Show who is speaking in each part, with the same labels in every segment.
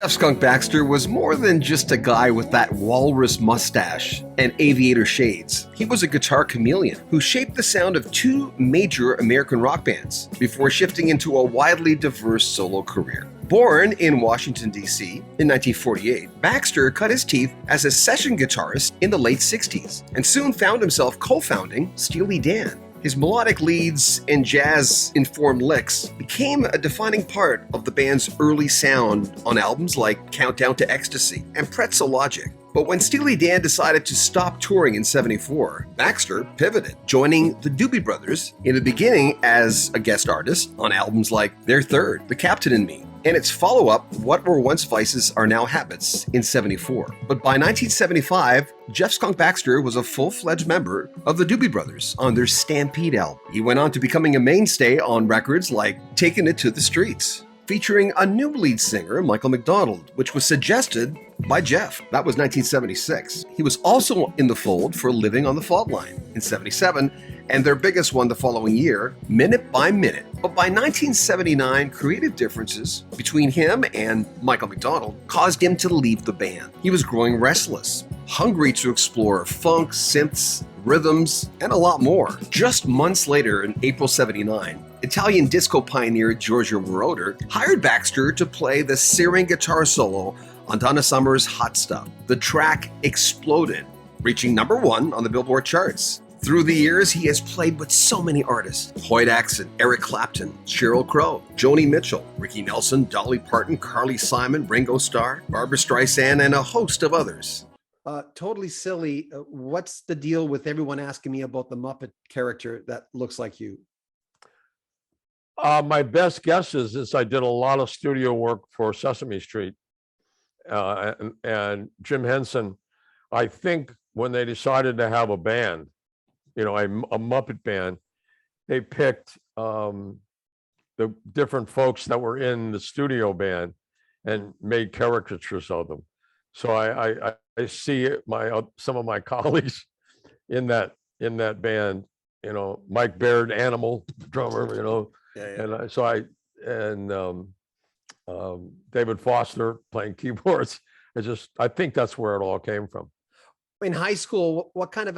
Speaker 1: Skunk Baxter was more than just a guy with that walrus mustache and aviator shades. He was a guitar chameleon who shaped the sound of two major American rock bands before shifting into a widely diverse solo career. Born in Washington, D.C. in 1948, Baxter cut his teeth as a session guitarist in the late 60s and soon found himself co-founding Steely Dan. His melodic leads and jazz-informed licks became a defining part of the band's early sound on albums like Countdown to Ecstasy and Pretzel Logic. But when Steely Dan decided to stop touring in '74, Baxter pivoted, joining the Doobie Brothers in the beginning as a guest artist on albums like Their Third, The Captain and Me, and its follow-up, What Were Once Vices Are Now Habits, in '74. But by 1975, Jeff Skunk Baxter was a full-fledged member of the Doobie Brothers on their Stampede album. He went on to becoming a mainstay on records like Taking It to the Streets, featuring a new lead singer, Michael McDonald, which was suggested by Jeff. That was 1976. He was also in the fold for Living on the Fault Line in '77, and their biggest one the following year, Minute by Minute. But by 1979, creative differences between him and Michael McDonald caused him to leave the band. He was growing restless, hungry to explore funk, synths, rhythms, and a lot more. Just months later, in April '79, Italian disco pioneer Giorgio Moroder hired Baxter to play the searing guitar solo on Donna Summer's Hot Stuff. The track exploded, reaching #1 on the Billboard charts. Through the years, he has played with so many artists: Hoyt Axton, Eric Clapton, Sheryl Crow, Joni Mitchell, Ricky Nelson, Dolly Parton, Carly Simon, Ringo Starr, Barbra Streisand, and a host of others.
Speaker 2: Totally silly. What's the deal with everyone asking me about the Muppet character that looks like you?
Speaker 3: My best guess is I did a lot of studio work for Sesame Street, and Jim Henson. I think when they decided to have a band, a Muppet band, they picked the different folks that were in the studio band and made caricatures of them. So I see some of my colleagues in that band. Mike Baird, Animal drummer.
Speaker 2: Yeah.
Speaker 3: And David Foster playing keyboards. I think that's where it all came from.
Speaker 2: In high school, what kind of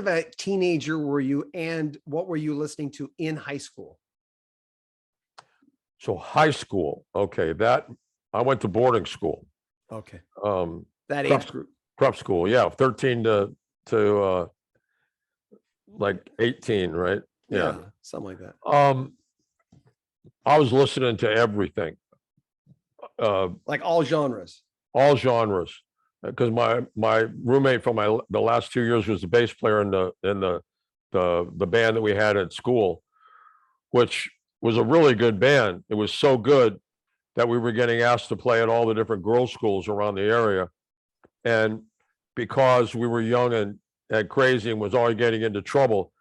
Speaker 2: a teenager were you, and what were you listening to in high school?
Speaker 3: So high school, okay, that I went to boarding school.
Speaker 2: Okay.
Speaker 3: That
Speaker 2: age group.
Speaker 3: Prep school, yeah, 13 to like 18, right?
Speaker 2: Yeah, something like that.
Speaker 3: I was listening to everything.
Speaker 2: Like all genres.
Speaker 3: All genres. Because my roommate from the last 2 years was the bass player in the band that we had at school, which was a really good band. It was so good that we were getting asked to play at all the different girls' schools around the area. And because we were young and crazy and was always getting into trouble,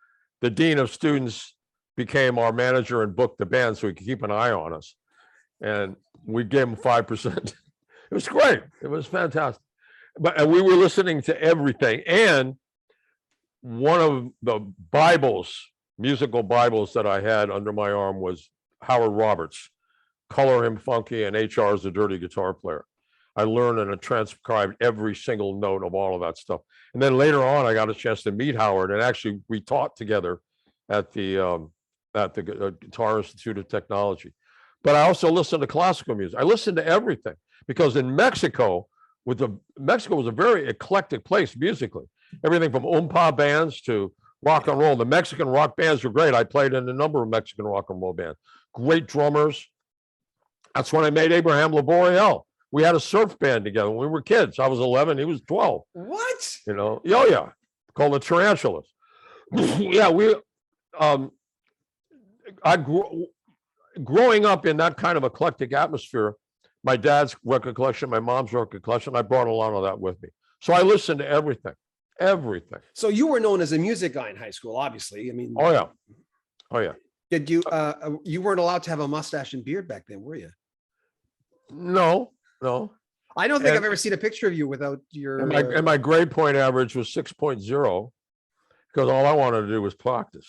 Speaker 3: the dean of students became our manager and booked the band so he could keep an eye on us. And we gave him 5%. It was great. It was fantastic. And we were listening to everything. And one of the musical Bibles that I had under my arm was Howard Roberts, Color Him Funky and HR is a Dirty Guitar Player. I learned and transcribed every single note of all of that stuff. And then later on, I got a chance to meet Howard, and actually we taught together at the Guitar Institute of Technology. But I also listened to classical music. I listened to everything because in Mexico was a very eclectic place musically. Everything from oompa bands to rock and roll. The Mexican rock bands were great. I played in a number of Mexican rock and roll bands. Great drummers. That's when I met Abraham Laboriel. We had a surf band together when we were kids. I was 11, he was 12.
Speaker 2: What?
Speaker 3: Oh yeah, called the Tarantulas. Yeah, growing up in that kind of eclectic atmosphere, my dad's record collection, my mom's record collection, I brought a lot of that with me. So I listened to everything.
Speaker 2: So you were known as a music guy in high school, obviously. I mean,
Speaker 3: oh yeah.
Speaker 2: Did you? You weren't allowed to have a mustache and beard back then, were you?
Speaker 3: No.
Speaker 2: I don't think I've ever seen a picture of you without your.
Speaker 3: And my grade point average was 6.0 because all I wanted to do was practice.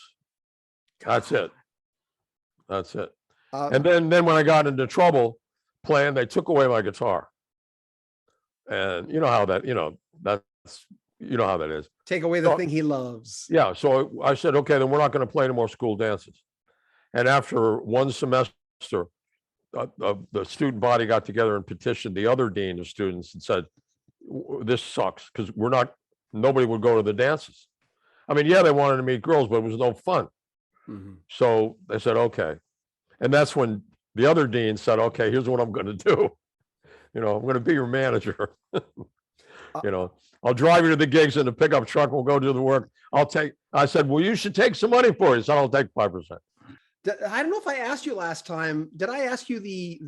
Speaker 3: That's it. And then when I got into trouble, playing. They took away my guitar. And you know how that, you know how that is.
Speaker 2: Take away the thing he loves.
Speaker 3: Yeah. So I said, okay, then we're not going to play any more school dances. And after one semester, the student body got together and petitioned the other dean of students and said, this sucks because nobody would go to the dances. I mean, yeah, they wanted to meet girls, but it was no fun.
Speaker 2: Mm-hmm.
Speaker 3: So they said, okay. And that's when the other dean said, okay, here's what I'm going to do. I'm going to be your manager. I'll drive you to the gigs in the pickup truck. We'll go do the work. I said, well, you should take some money for it. He said, I'll take 5%.
Speaker 2: I don't know if I asked you last time. Did I ask you the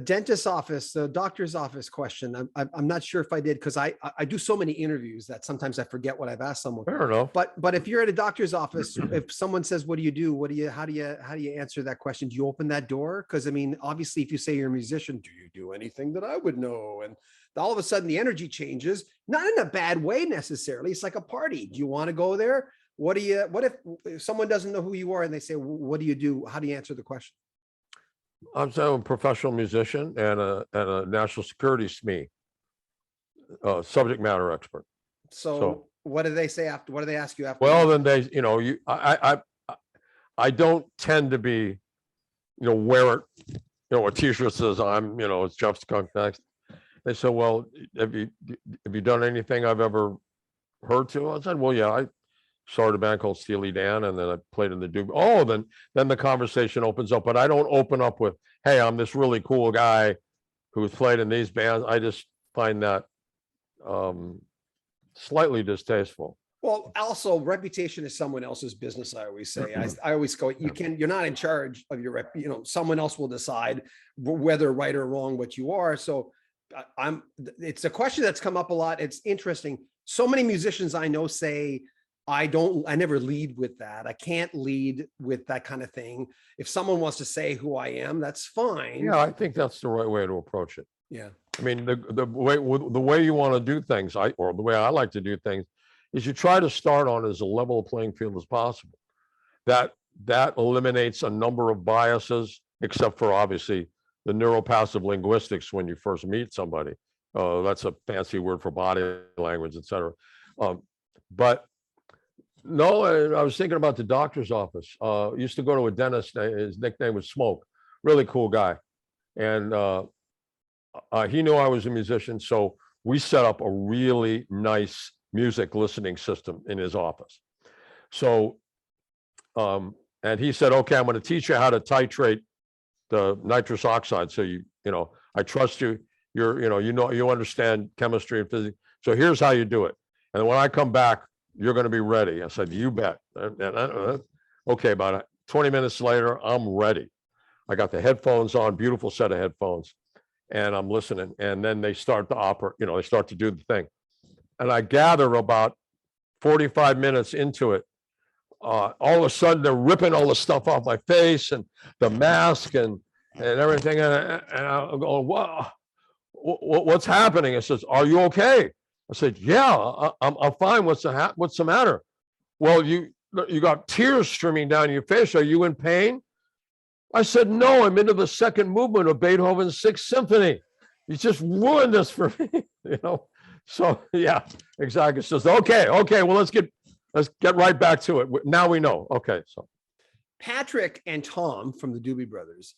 Speaker 2: dentist's office, the doctor's office question? I'm not sure if I did, because I do so many interviews that sometimes I forget what I've asked someone.
Speaker 3: Fair enough.
Speaker 2: But if you're at a doctor's office, if someone says, "What do you do? How do you answer that question? Do you open that door?" Because I mean, obviously, if you say you're a musician, do you do anything that I would know? And all of a sudden, the energy changes, not in a bad way necessarily. It's like a party. Do you want to go there? What if someone doesn't know who you are and they say, "What do you do?" How do you answer the question?
Speaker 3: I'm a professional musician and a national security SME, subject matter expert.
Speaker 2: So what do they say after? What do they ask you after?
Speaker 3: Well, then I don't tend to be, wear it, a t-shirt says it's Jeff Skunk next. They said, well, have you done anything I've ever heard to? I said, well, yeah, I started a band called Steely Dan, and then I played in the Doobie. Oh, then the conversation opens up, but I don't open up with, hey, I'm this really cool guy who's played in these bands. I just find that slightly distasteful.
Speaker 2: Well, also reputation is someone else's business. I always say, I always go, you're not in charge of your rep, someone else will decide whether right or wrong what you are. So it's a question that's come up a lot. It's interesting. So many musicians I know say, I never lead with that. I can't lead with that kind of thing. If someone wants to say who I am, that's fine.
Speaker 3: Yeah, I think that's the right way to approach it.
Speaker 2: Yeah.
Speaker 3: I mean, the way you want to do things, or the way I like to do things, is you try to start on as a level playing field as possible. That eliminates a number of biases, except for obviously the neuropassive linguistics when you first meet somebody. That's a fancy word for body language, et cetera. But no, I was thinking about the doctor's office. Used to go to a dentist. His nickname was Smoke. Really cool guy. And he knew I was a musician. So we set up a really nice music listening system in his office. So, and he said, okay, I'm going to teach you how to titrate the nitrous oxide. So I trust you. You understand chemistry and physics. So here's how you do it. And when I come back, you're going to be ready. I said, you bet. Okay, about 20 minutes later, I'm ready. I got the headphones on, beautiful set of headphones, and I'm listening. And then they start to operate, they start to do the thing. And I gather about 45 minutes into it, all of a sudden they're ripping all the stuff off my face and the mask and everything. And I'm going, wow, what's happening? It says, are you okay? I said, yeah, I'm fine. What's the matter? Well, you got tears streaming down your face. Are you in pain? I said, no, I'm into the second movement of Beethoven's Sixth Symphony. You just ruined this for me, So yeah, exactly. Says, okay. Well, let's get right back to it. Now we know. Okay, so
Speaker 2: Patrick and Tom from the Doobie Brothers.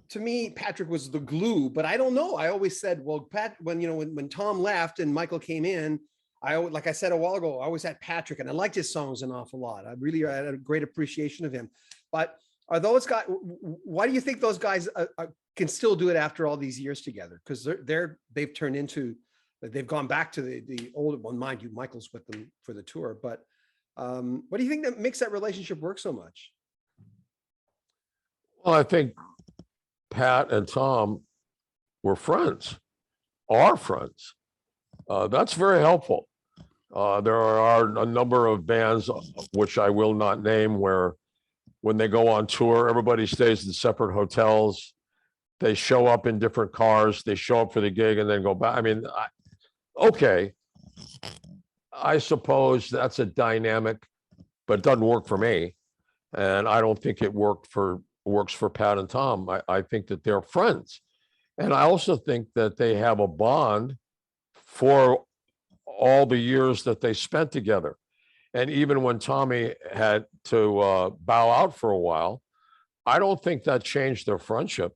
Speaker 2: To me, Patrick was the glue, but I don't know. I always said, well, when Tom left and Michael came in, like I said a while ago, I always had Patrick, and I liked his songs an awful lot. I really had a great appreciation of him. But are those guys? Why do you think those guys can still do it after all these years together? Because they've turned into, they've gone back to the old one. Mind you, Michael's with them for the tour. But what do you think that makes that relationship work so much?
Speaker 3: Well, I think Pat and Tom were are friends. That's very helpful. There are a number of bands, which I will not name, where when they go on tour, everybody stays in separate hotels. They show up in different cars. They show up for the gig and then go back. I mean, okay, I suppose that's a dynamic, but it doesn't work for me. And I don't think it worked for works for Pat and Tom. I think that they're friends. And I also think that they have a bond for all the years that they spent together. And even when Tommy had to bow out for a while, I don't think that changed their friendship.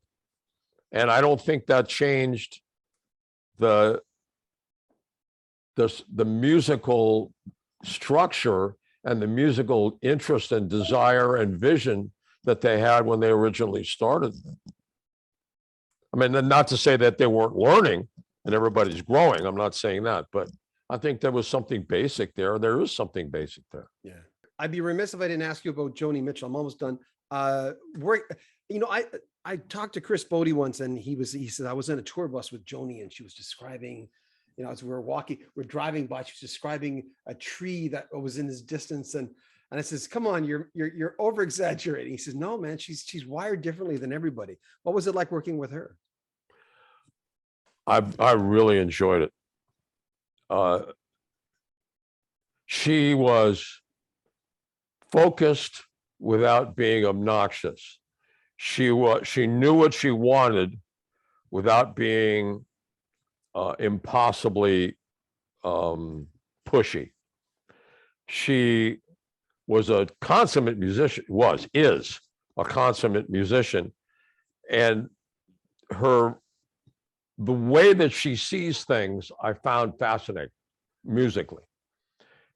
Speaker 3: And I don't think that changed the musical structure and the musical interest and desire and vision that they had when they originally started. I mean, not to say that they weren't learning and everybody's growing. I'm not saying that, but I think there was something basic there. There is something basic there.
Speaker 2: Yeah. I'd be remiss if I didn't ask you about Joni Mitchell. I'm almost done. I talked to Chris Bodie once, and he said, I was in a tour bus with Joni, and she was describing, as we we're driving by, she was describing a tree that was in this distance. And I says, come on, you're over exaggerating. He says, no, man, she's wired differently than everybody. What was it like working with her?
Speaker 3: I really enjoyed it. She was focused without being obnoxious. She knew what she wanted without being impossibly pushy. She was a consummate musician, is a consummate musician. And the way that she sees things, I found fascinating musically.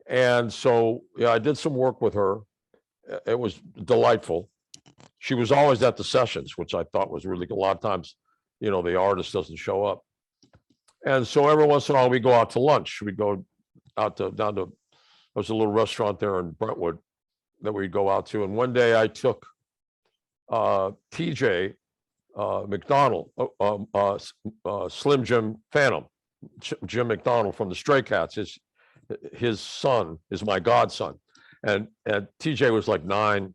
Speaker 3: And so, yeah, I did some work with her. It was delightful. She was always at the sessions, which I thought was really, a lot of times, the artist doesn't show up. And so every once in a while we go out to lunch. We'd go down to, there's a little restaurant there in Brentwood that we'd go out to. And one day I took TJ McDonald, Slim Jim Phantom, Jim McDonald from the Stray Cats. His son is my godson. And TJ was like 9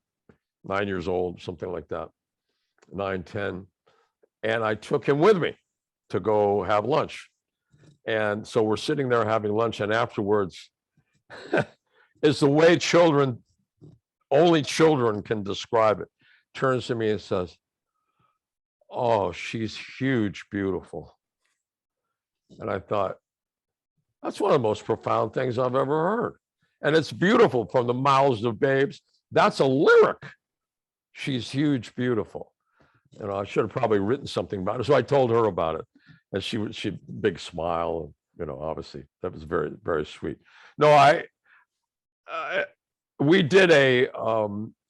Speaker 3: years old, something like that, 9, 10. And I took him with me to go have lunch. And so we're sitting there having lunch, and afterwards is the way only children can describe it. Turns to me and says, oh, she's huge, beautiful. And I thought, that's one of the most profound things I've ever heard. And it's beautiful from the mouths of babes. That's a lyric. She's huge, beautiful. I should have probably written something about it. So I told her about it. And she big smile, and, obviously that was very, very sweet. No, we did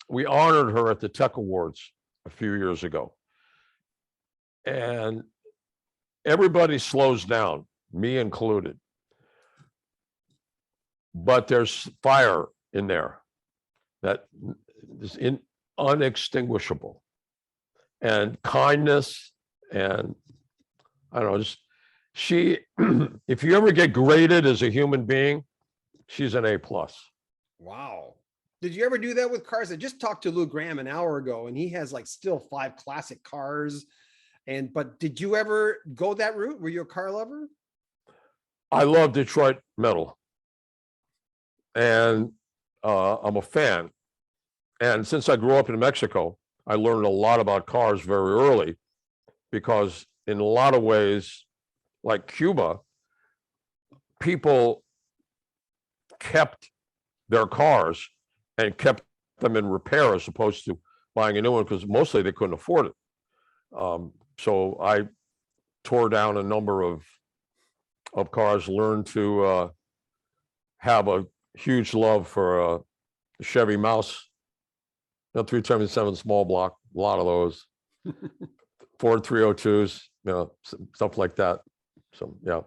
Speaker 3: we honored her at the Tech Awards a few years ago. And everybody slows down, me included. But there's fire in there that is unextinguishable. And kindness, and I don't know, if you ever get graded as a human being, she's an A+.
Speaker 2: Wow. Did you ever do that with cars? I just talked to Lou Graham an hour ago, and he has still 5 classic cars. But did you ever go that route? Were you a car lover?
Speaker 3: I love Detroit metal. And I'm a fan. And since I grew up in Mexico, I learned a lot about cars very early, because in a lot of ways, like Cuba, people kept their cars and kept them in repair as opposed to buying a new one, because mostly they couldn't afford it. So I tore down a number of cars, learned to have a huge love for Chevy Mouse, 377 small block, a lot of those, Ford 302s, stuff like that. So, yeah.